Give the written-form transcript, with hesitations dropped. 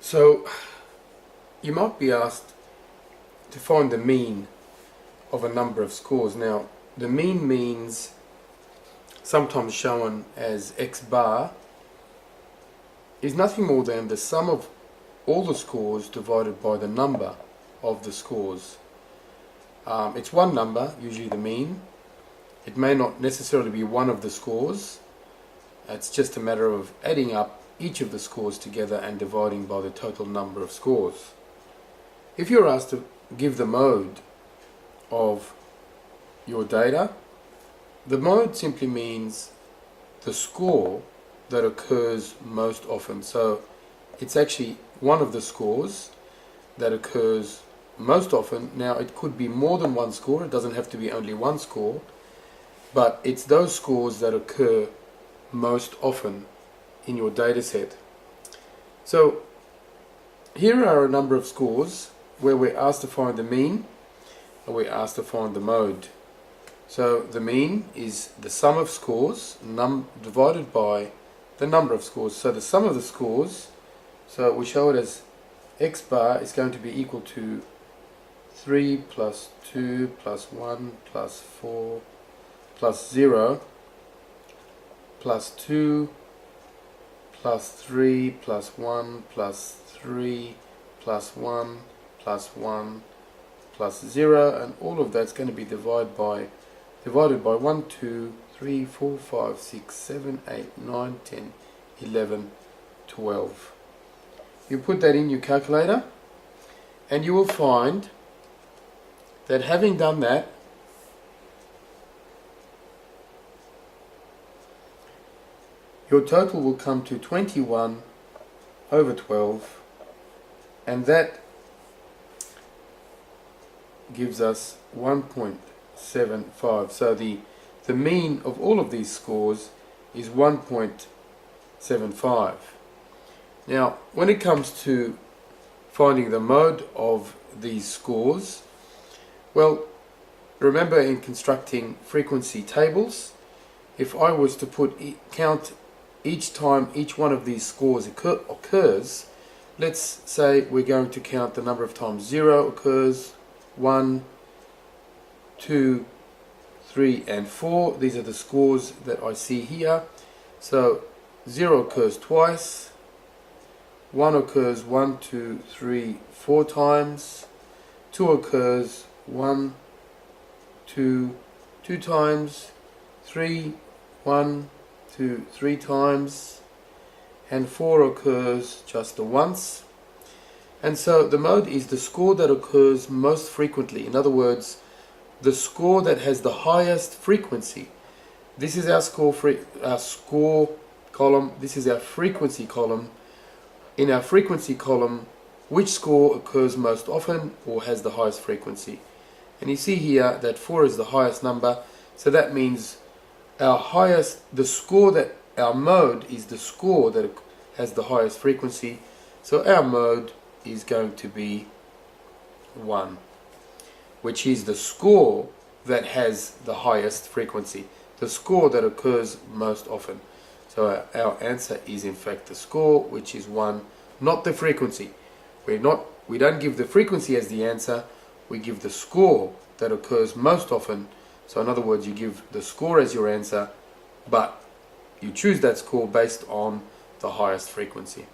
So you might be asked to find the mean of a number of scores. Now the mean means sometimes shown as x bar is nothing more than the sum of all the scores divided by the number of the scores. It's one number, usually the mean. It may not necessarily be one of the scores. It's just a matter of adding up each of the scores together and dividing by the total number of scores. If you're asked to give the mode of your data, the mode simply means the score that occurs most often. So it's actually one of the scores that occurs most often. Now it could be more than one score, it doesn't have to be only one score, but it's those scores that occur most often in your data set. So here are a number of scores where we're asked to find the mean and we're asked to find the mode. So the mean is the sum of scores divided by the number of scores. So the sum of the scores, so we show it as x bar is going to be equal to 3 plus 2 plus 1 plus 4 plus 0 plus 2 plus 3 plus 1 plus 3 plus 1 plus 1 plus 0, and all of that's going to be divided by 1, 2, 3, 4, 5, 6, 7, 8, 9, 10, 11, 12. You put that in your calculator and you will find that having done that, your total will come to 21 over 12, and that gives us 1.75. So the mean of all of these scores is 1.75. Now when it comes to finding the mode of these scores, well, remember in constructing frequency tables, if I was to count each time each one of these scores occurs, let's say we're going to count the number of times 0 occurs, 1, 2, 3 and 4. These are the scores that I see here. So 0 occurs twice, 1 occurs 1, 2, 3, 4 times, 2 occurs 1, 2, 2 times, 3, 1, 2, 3 times, and 4 occurs just the once. And so the mode is the score that occurs most frequently. In other words, the score that has the highest frequency. This is our score column. This is our frequency column. In our frequency column, which score occurs most often or has the highest frequency? And you see here that 4 is the highest number, so that means our mode is the score that has the highest frequency. So our mode is going to be 1, which is the score that has the highest frequency, the score that occurs most often. So our answer is in fact the score, which is 1, not the frequency. We don't give the frequency as the answer, we give the score that occurs most often. So in other words, you give the score as your answer, but you choose that score based on the highest frequency.